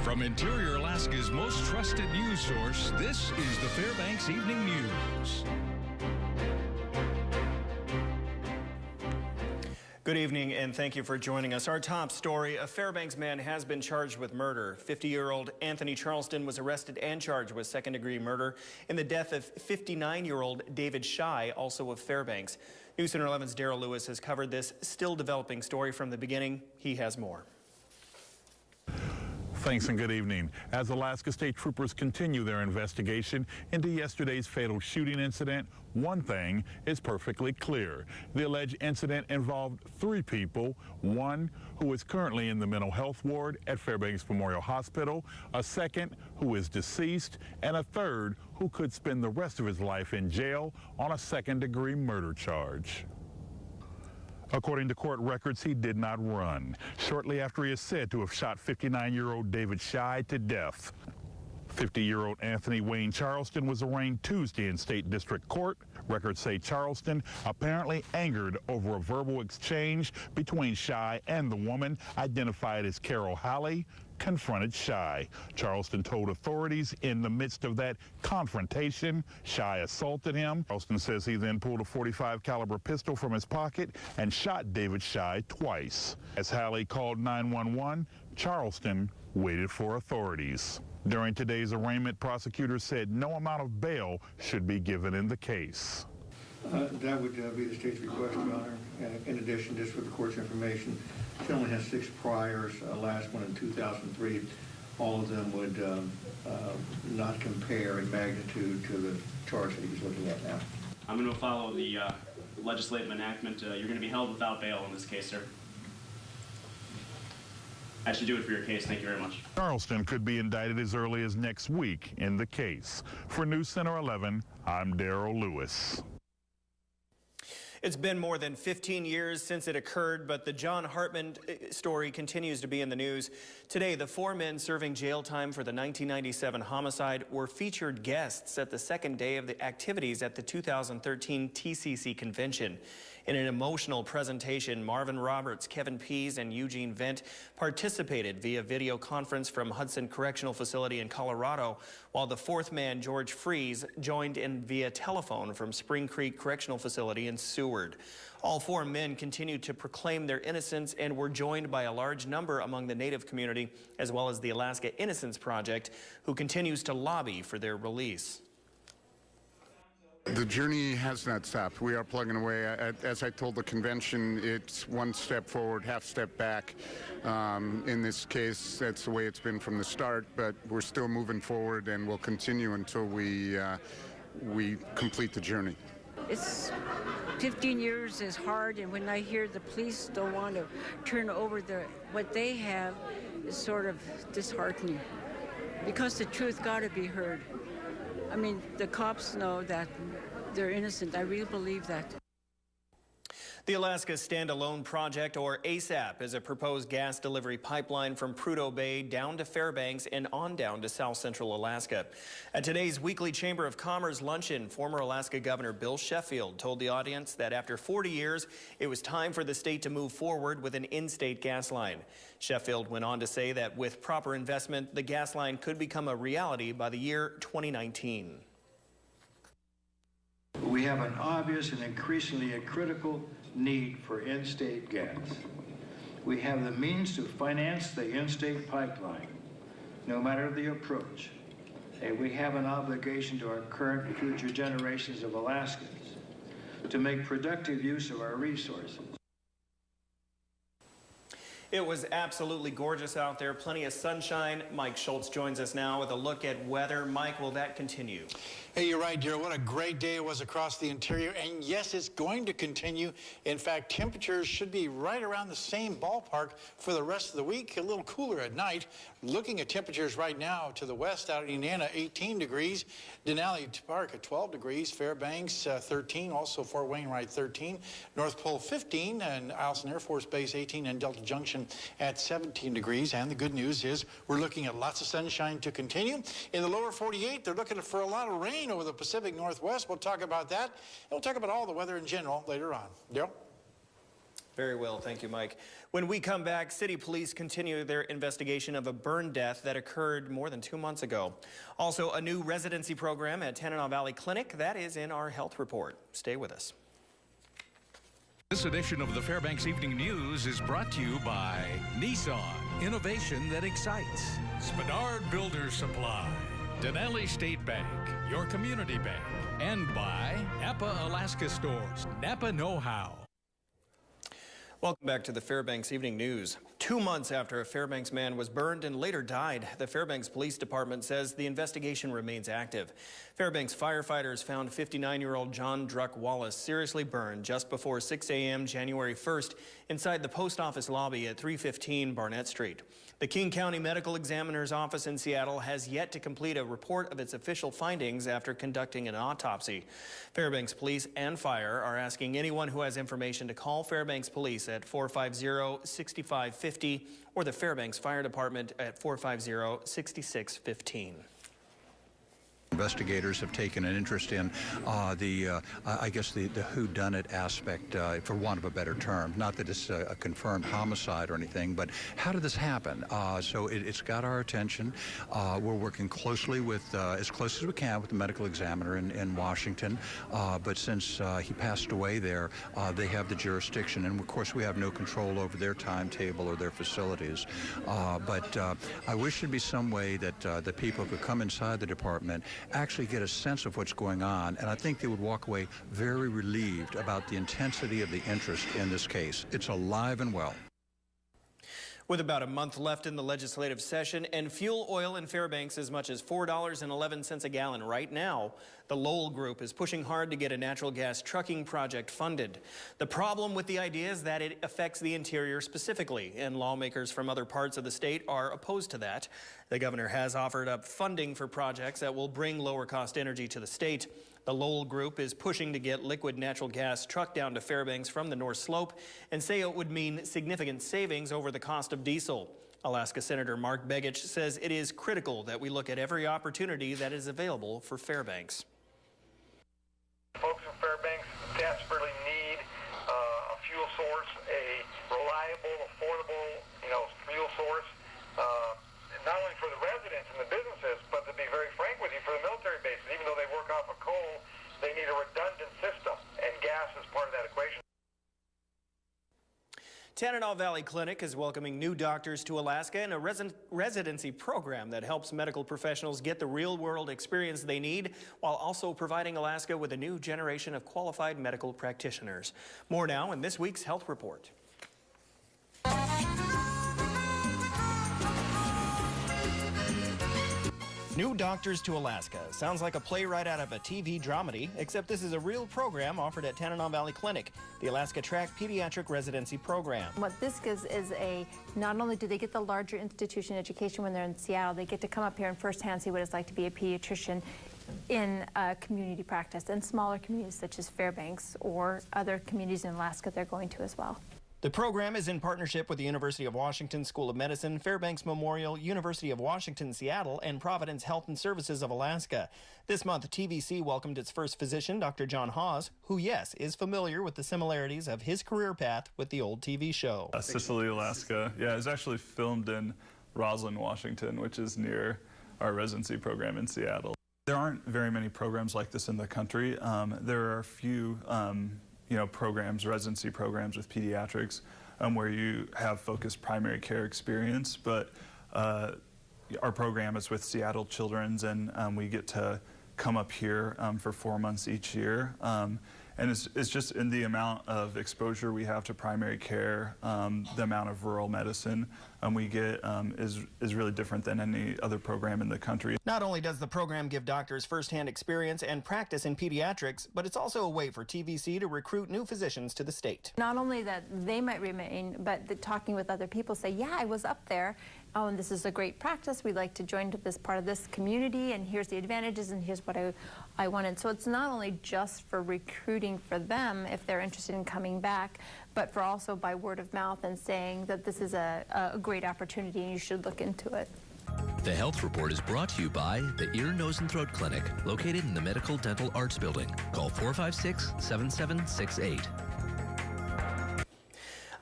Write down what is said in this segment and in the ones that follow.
From Interior Alaska's most trusted news source, this is the Fbx Evening News. Good evening, and thank you for joining us. Our top story, a Fairbanks man has been charged with murder. 50-year-old Anthony Charleston was arrested and charged with second-degree murder in the death of 59-year-old David Shy, also of Fairbanks. News Center 11's Daryl Lewis has covered this still developing story from the beginning. He has more. Thanks and good evening. As Alaska State Troopers continue their investigation into yesterday's fatal shooting incident, one thing is perfectly clear. The alleged incident involved 3 people, one who is currently in the mental health ward at Fairbanks Memorial Hospital, a second who is deceased, and a third who could spend the rest of his life in jail on a second-degree murder charge. According to court records, he did not run. Shortly after he is said to have shot 59-year-old David Shy to death. 50-year-old Anthony Wayne Charleston was arraigned Tuesday in State District Court. Records say Charleston, apparently angered over a verbal exchange between Shy and the woman identified as Carol Halley, confronted Shy. Charleston told authorities in the midst of that confrontation, Shy assaulted him. Charleston says he then pulled a .45 caliber pistol from his pocket and shot David Shy twice. As Halley called 911, Charleston waited for authorities. During today's arraignment, prosecutors said no amount of bail should be given in the case. That would be the state's request, Your Honor. In addition, just for the court's information, the gentleman has 6 priors, last one in 2003. All of them would not compare in magnitude to the charge that he's looking at now. I'm going to follow the legislative enactment. You're going to be held without bail in this case, sir. I should do it for your case. Thank you very much. Charleston could be indicted as early as next week in the case. For News Center 11, I'm Daryl Lewis. It's been more than 15 years since it occurred, but the John Hartman story continues to be in the news. Today, the 4 men serving jail time for the 1997 homicide were featured guests at the second day of the activities at the 2013 TCC convention. In an emotional presentation, Marvin Roberts, Kevin Pease, and Eugene Vent participated via video conference from Hudson Correctional Facility in Colorado, while the 4th man, George Freeze, joined in via telephone from Spring Creek Correctional Facility in Seward. All 4 men continued to proclaim their innocence and were joined by a large number among the Native community, as well as the Alaska Innocence Project, who continues to lobby for their release. The journey has not stopped. We are plugging away. As I told the convention, it's 1 step forward, half step back. In this case, that's the way it's been from the start, but we're still moving forward and we'll continue until we complete the journey. It's 15 years is hard, and when I hear the police don't want to turn over what they have, it's sort of disheartening, because the truth got to be heard. I mean, the cops know that they're innocent. I really believe that. The Alaska Standalone Project, or ASAP, is a proposed gas delivery pipeline from Prudhoe Bay down to Fairbanks and on down to South Central Alaska. At today's weekly Chamber of Commerce luncheon, former Alaska Governor Bill Sheffield told the audience that after 40 years, it was time for the state to move forward with an in-state gas line. Sheffield went on to say that with proper investment, the gas line could become a reality by the year 2019. We have an obvious and increasingly a critical need for in-state gas. We have the means to finance the in-state pipeline, no matter the approach. And we have an obligation to our current and future generations of Alaskans to make productive use of our resources. It was absolutely gorgeous out there, plenty of sunshine. Mike Schultz joins us now with a look at weather. Mike, will that continue? Hey, you're right, dear. What a great day it was across the interior. And yes, it's going to continue. In fact, temperatures should be right around the same ballpark for the rest of the week, a little cooler at night. Looking at temperatures right now to the west out in Indiana, 18 degrees. Denali Park at 12 degrees. Fairbanks, 13. Also Fort Wainwright, 13. North Pole, 15. And Allison Air Force Base, 18. And Delta Junction at 17 degrees. And the good news is we're looking at lots of sunshine to continue. In the lower 48, they're looking for a lot of rain over the Pacific Northwest. We'll talk about that. And we'll talk about all the weather in general later on. Daryl? Very well, thank you, Mike. When we come back, city police continue their investigation of a burn death that occurred more than 2 months ago. Also, a new residency program at Tanana Valley Clinic. That is in our health report. Stay with us. This edition of the Fairbanks Evening News is brought to you by Nissan, innovation that excites. Spadard Builder Supply, Denali State Bank, your community bank, and by Napa Alaska Stores, Napa Know-How. Welcome back to the Fairbanks Evening News. 2 months after a Fairbanks man was burned and later died, the Fairbanks Police Department says the investigation remains active. Fairbanks firefighters found 59-year-old John Druck Wallace seriously burned just before 6 a.m. January 1st inside the post office lobby at 315 Barnett Street. The King County Medical Examiner's Office in Seattle has yet to complete a report of its official findings after conducting an autopsy. Fairbanks Police and Fire are asking anyone who has information to call Fairbanks Police at 450-6550 or the Fairbanks Fire Department at 450-6615. Investigators have taken an interest in the whodunit aspect, for want of a better term. Not that it's a confirmed homicide or anything, but how did this happen? So it's got our attention. We're working closely with, as close as we can, with the medical examiner in Washington. But since he passed away there, they have the jurisdiction, and of course we have no control over their timetable or their facilities. But I wish there'd be some way that the people could come inside the department, actually get a sense of what's going on, and I think they would walk away very relieved about the intensity of the interest in this case. It's alive and well. With about a month left in the legislative session and fuel oil in Fairbanks as much as $4.11 a gallon right now, the Lowell Group is pushing hard to get a natural gas trucking project funded. The problem with the idea is that it affects the interior specifically, and lawmakers from other parts of the state are opposed to that. The governor has offered up funding for projects that will bring lower cost energy to the state. The Lowell Group is pushing to get liquid natural gas trucked down to Fairbanks from the North Slope and say it would mean significant savings over the cost of diesel. Alaska Senator Mark Begich says it is critical that we look at every opportunity that is available for Fairbanks. Folks in Fairbanks desperately need a fuel source, a reliable, affordable, fuel source, not only for the residents and the businesses, but to be very frank with you, for the military bases. Even though they work off of coal, they need a redundant system, and gas is part of that equation. Tanana Valley Clinic is welcoming new doctors to Alaska in a residency program that helps medical professionals get the real-world experience they need while also providing Alaska with a new generation of qualified medical practitioners. More now in this week's Health Report. New Doctors to Alaska. Sounds like a play right out of a TV dramedy, except this is a real program offered at Tanana Valley Clinic, the Alaska Track Pediatric Residency Program. What this gives is not only do they get the larger institution education when they're in Seattle, they get to come up here and firsthand see what it's like to be a pediatrician in community practice in smaller communities such as Fairbanks or other communities in Alaska they're going to as well. The program is in partnership with the University of Washington School of Medicine, Fairbanks Memorial, University of Washington, Seattle, and Providence Health and Services of Alaska. This month, TVC welcomed its first physician, Dr. John Hawes, who, yes, is familiar with the similarities of his career path with the old TV show. Cicely, Alaska. Yeah, it was actually filmed in Roslyn, Washington, which is near our residency program in Seattle. There aren't very many programs like this in the country. There are a few programs, residency programs with pediatrics where you have focused primary care experience, but our program is with Seattle Children's, and we get to come up here for 4 months each year. And it's just in the amount of exposure we have to primary care, the amount of rural medicine we get is really different than any other program in the country. Not only does the program give doctors firsthand experience and practice in pediatrics, but it's also a way for TVC to recruit new physicians to the state. Not only that they might remain, but talking with other people say, yeah, I was up there. Oh, and this is a great practice. We'd like to join to this part of this community, and here's the advantages, and here's what I wanted. So it's not only just for recruiting for them if they're interested in coming back, but for also by word of mouth and saying that this is a great opportunity and you should look into it. The Health Report is brought to you by the Ear, Nose, and Throat Clinic, located in the Medical Dental Arts Building. Call 456-7768.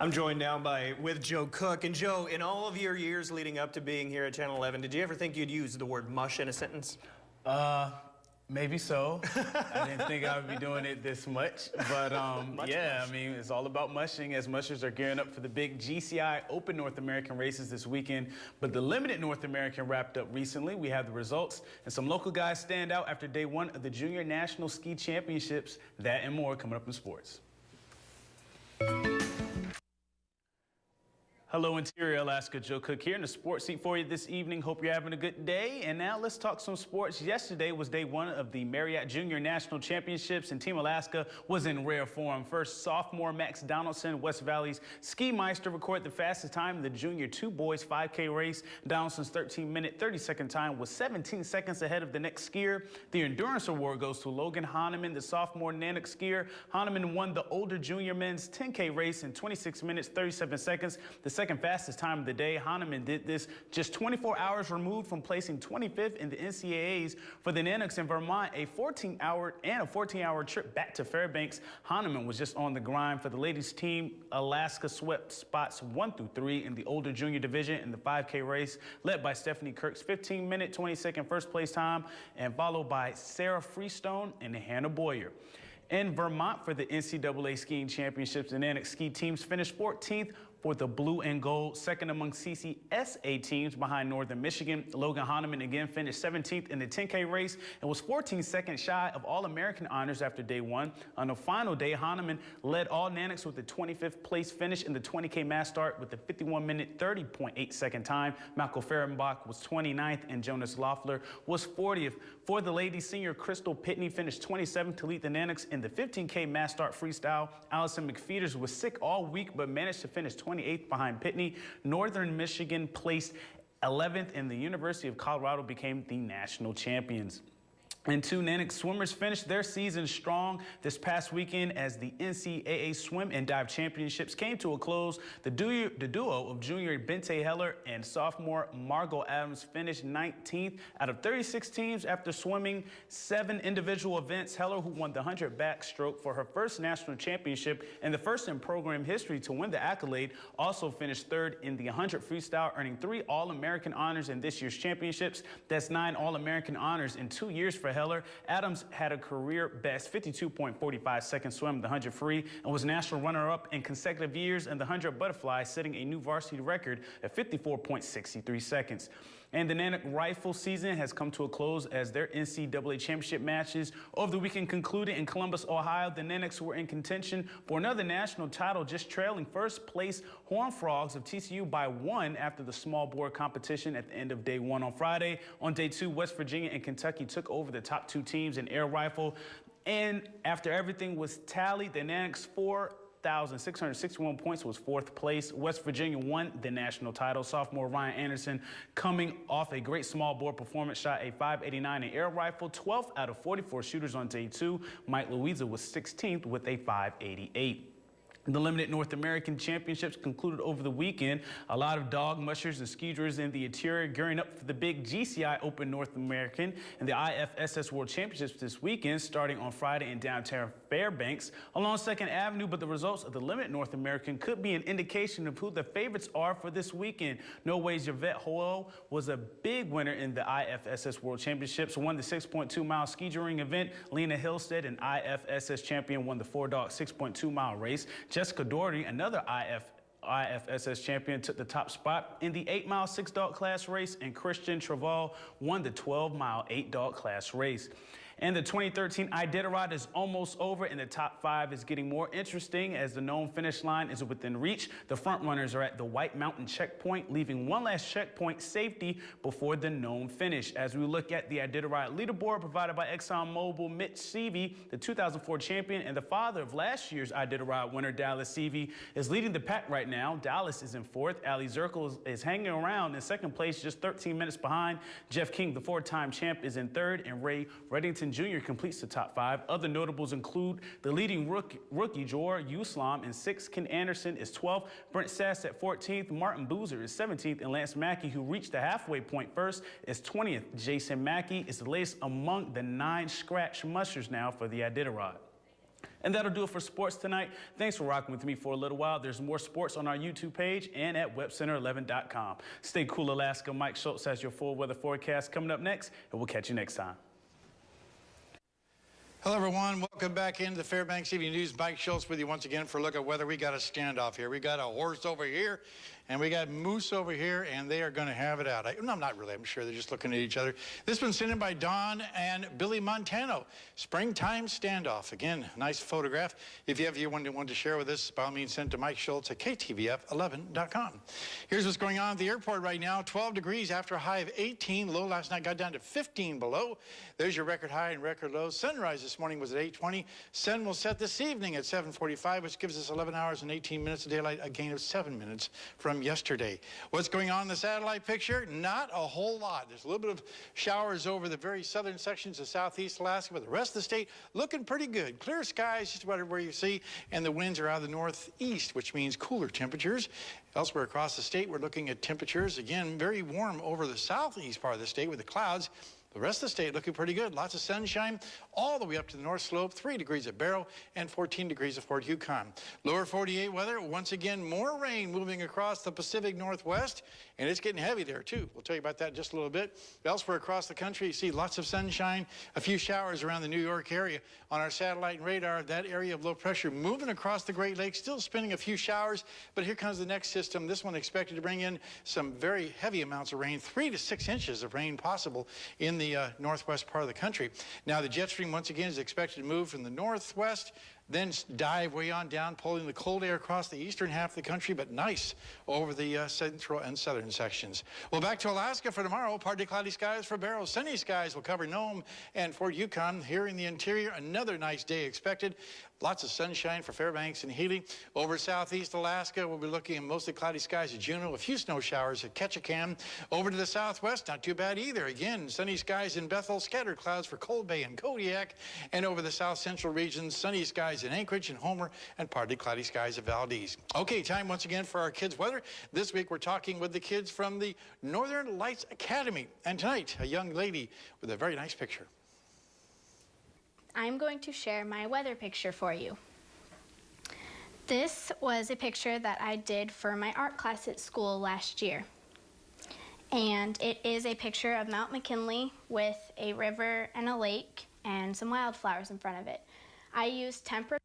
I'm joined now with Joe Cook. And Joe, in all of your years leading up to being here at Channel 11, did you ever think you'd use the word mush in a sentence? Maybe so. I didn't think I would be doing it this much. But yeah, I mean, it's all about mushing as mushers are gearing up for the big GCI Open North American races this weekend. But the Limited North American wrapped up recently. We have the results, and some local guys stand out after day one of the Junior National Ski Championships. That and more coming up in sports. Hello, Interior Alaska. Joe Cook here in the sports seat for you this evening. Hope you're having a good day. And now let's talk some sports. Yesterday was day one of the Marriott Junior National Championships, and Team Alaska was in rare form. First, sophomore Max Donaldson, West Valley's ski meister, recorded the fastest time in the Junior 2 boys 5K race. Donaldson's 13-minute, 30-second time was 17 seconds ahead of the next skier. The Endurance Award goes to Logan Hahnemann, the sophomore Nanook skier. Hahnemann won the older junior men's 10K race in 26 minutes, 37 seconds. The second fastest time of the day. Hahnemann did this just 24 hours removed from placing 25th in the NCAAs for the Nanooks in Vermont. A 14-hour trip back to Fairbanks. Hahnemann was just on the grind for the ladies team. Alaska swept spots 1 through 3 in the older junior division in the 5K race, led by Stephanie Kirk's 15-minute, 20-second first place time, and followed by Sarah Freestone and Hannah Boyer. In Vermont for the NCAA Skiing Championships, the Nanook ski teams finished 14th for the blue and gold, second among CCSA teams behind Northern Michigan. Logan Hahnemann again finished 17th in the 10K race and was 14 seconds shy of All-American honors after day one. On the final day, Hahnemann led all Nanooks with the 25th place finish in the 20K mass start with the 51-minute, 30.8 second time. Malcolm Fehrenbach was 29th and Jonas Loeffler was 40th. For the ladies, senior Crystal Pitney finished 27th to lead the Nanooks in the 15K mass start freestyle. Allison McFeeters was sick all week but managed to finish 28th behind Pitney. Northern Michigan placed 11th, and the University of Colorado became the national champions. And two Nanook swimmers finished their season strong this past weekend as the NCAA Swim and Dive Championships came to a close. The duo of junior Bente Heller and sophomore Margot Adams finished 19th out of 36 teams after swimming 7 individual events. Heller, who won the 100 backstroke for her first national championship and the first in program history to win the accolade, also finished 3rd in the 100 freestyle, earning 3 All-American honors in this year's championships. That's 9 All-American honors in 2 years for Heller. Adams had a career best 52.45 second swim in the 100 free and was national runner-up in consecutive years in the 100 butterfly, setting a new varsity record at 54.63 seconds. And the Nanook rifle season has come to a close as their NCAA championship matches over the weekend concluded in Columbus, Ohio. The Nanooks were in contention for another national title, just trailing first place Horned Frogs of TCU by 1 after the small bore competition at the end of day 1 on Friday. On day 2, West Virginia and Kentucky took over the top 2 teams in air rifle. And after everything was tallied, the Nanooks 4,661 points was 4th place. West Virginia won the national title. Sophomore Ryan Anderson, coming off a great small bore performance, shot a 589 in air rifle, 12th out of 44 shooters on day 2. Mike Louisa was 16th with a 588. The Limited North American Championships concluded over the weekend. A lot of dog mushers and skiers in the interior gearing up for the big GCI Open North American and the IFSS World Championships this weekend, starting on Friday in downtown Fairbanks along 2nd Avenue. But the results of the Limited North American could be an indication of who the favorites are for this weekend. Norway's Yvette Hoel was a big winner in the IFSS World Championships, won the 6.2-mile ski touring event. Lena Hillstead, an IFSS champion, won the 4-dog 6.2-mile race. Jessica Doherty, another IFSS champion, took the top spot in the 8-mile 6-dog class race, and Christian Traval won the 12-mile 8-dog class race. And the 2013 Iditarod is almost over, and the top 5 is getting more interesting as the known finish line is within reach. The front runners are at the White Mountain checkpoint, leaving one last checkpoint safety before the known finish. As we look at the Iditarod leaderboard provided by ExxonMobil, Mitch Seavey, the 2004 champion and the father of last year's Iditarod winner, Dallas Seavey, is leading the pack right now. Dallas is in 4th. Ali Zirkle is hanging around in 2nd place, just 13 minutes behind. Jeff King, the 4-time champ, is in 3rd, and Ray Reddington Jr. completes the top 5. Other notables include the leading rookie Jor Uslam in 6th. Ken Anderson is 12th. Brent Sass at 14th. Martin Boozer is 17th. And Lance Mackey, who reached the halfway point first, is 20th. Jason Mackey is the latest among the 9 scratch mushers now for the Iditarod. And that'll do it for sports tonight. Thanks for rocking with me for a little while. There's more sports on our YouTube page and at webcenter11.com. Stay cool, Alaska. Mike Schultz has your full weather forecast coming up next, and we'll catch you next time. Hello, everyone. Welcome back into the Fairbanks Evening News. Mike Schultz with you once again for a look at weather. We got a standoff here. We got a horse over here, and we got moose over here, and they are going to have it out. No, not really. I'm sure they're just looking at each other. This one's sent in by Don and Billy Montano. Springtime standoff. Again, nice photograph. If you have one you want to share with us, by all means, send to Mike Schultz at KTVF11.com. Here's what's going on at the airport right now. 12 degrees after a high of 18. Low last night got down to 15 below. There's your record high and record low. Sunrise this morning was at 8:20. Sun will set this evening at 7:45, which gives us 11 hours and 18 minutes of daylight, a gain of 7 minutes from yesterday. What's going on in the satellite picture? Not a whole lot. There's a little bit of showers over the very southern sections of southeast Alaska, but the rest of the state looking pretty good. Clear skies just about everywhere you see, and the winds are out of the northeast, which means cooler temperatures. Elsewhere across the state, we're looking at temperatures, again, very warm over the southeast part of the state with the clouds. The rest of the state looking pretty good. Lots of sunshine all the way up to the north slope, 3 degrees at Barrow and 14 degrees at Fort Yukon. Lower 48 weather, once again, more rain moving across the Pacific Northwest, and it's getting heavy there, too. We'll tell you about that in just a little bit. Elsewhere across the country, you see lots of sunshine, a few showers around the New York area. On our satellite and radar, that area of low pressure moving across the Great Lakes, still spinning a few showers, but here comes the next system. This one expected to bring in some very heavy amounts of rain, 3 to 6 inches of rain possible in the northwest part of the country. Now, the jet stream, once again, is expected to move from the northwest, then dive way on down, pulling the cold air across the eastern half of the country, but nice over the central and southern sections. Well, back to Alaska for tomorrow. Partly cloudy skies for Barrow. Sunny skies will cover Nome and Fort Yukon. Here in the interior, another nice day expected. Lots of sunshine for Fairbanks and Healy. Over southeast Alaska, we'll be looking at mostly cloudy skies at Juneau, a few snow showers at Ketchikan. Over to the southwest, not too bad either. Again, sunny skies in Bethel, scattered clouds for Cold Bay and Kodiak. And over the south central regions, sunny skies in Anchorage and Homer, and partly cloudy skies at Valdez. Okay, time once again for our kids' weather. This week we're talking with the kids from the Northern Lights Academy. And tonight, a young lady with a very nice picture. I'm going to share my weather picture for you. This was a picture that I did for my art class at school last year. And it is a picture of Mount McKinley with a river and a lake and some wildflowers in front of it. I used temperate.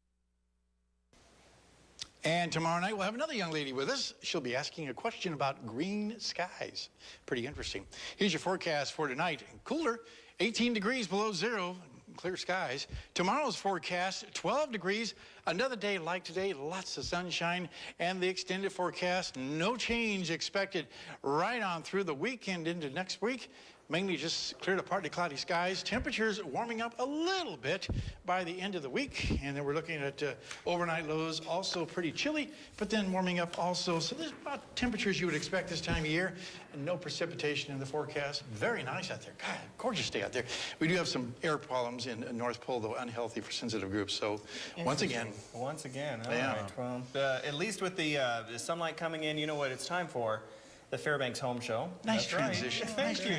And tomorrow night we'll have another young lady with us. She'll be asking a question about green skies. Pretty interesting. Here's your forecast for tonight. Cooler, 18 degrees below zero. Clear skies. Tomorrow's forecast, 12 degrees. Another day like today, lots of sunshine. And the extended forecast, no change expected right on through the weekend into next week. Mainly just clear to partly cloudy skies. Temperatures warming up a little bit by the end of the week. And then we're looking at overnight lows, also pretty chilly, but then warming up also. So there's about temperatures you would expect this time of year. And no precipitation in the forecast. Very nice out there. God, gorgeous day out there. We do have some air problems in North Pole, though, unhealthy for sensitive groups. So once again. All right. Well, at least with the sunlight coming in, you know what it's time for. The Fairbanks Home Show. Nice transition. Right. Thank you.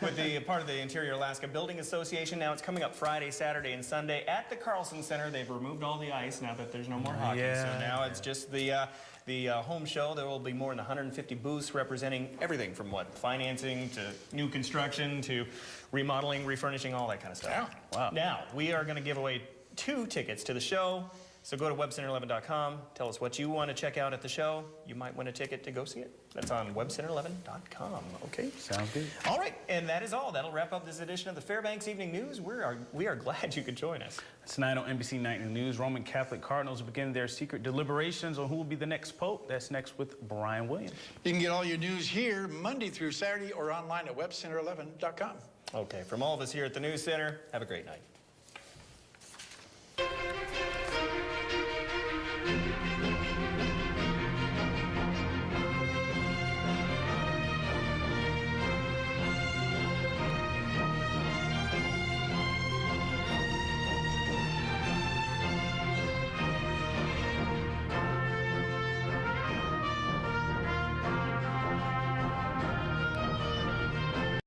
With the part of the Interior Alaska Building Association. Now it's coming up Friday, Saturday, and Sunday at the Carlson Center. They've removed all the ice now that there's no more hockey. So now it's just the home show. There will be more than 150 booths representing everything from financing to new construction to remodeling, refurnishing, all that kind of stuff. Yeah. Wow. Now we are going to give away 2 tickets to the show. So go to webcenter11.com, tell us what you want to check out at the show. You might win a ticket to go see it. That's on webcenter11.com, okay? Sounds good. All right, and that is all. That'll wrap up this edition of the Fairbanks Evening News. We are glad you could join us. Tonight on NBC Night News, Roman Catholic cardinals begin their secret deliberations on who will be the next pope. That's next with Brian Williams. You can get all your news here Monday through Saturday or online at webcenter11.com. Okay, from all of us here at the News Center, have a great night.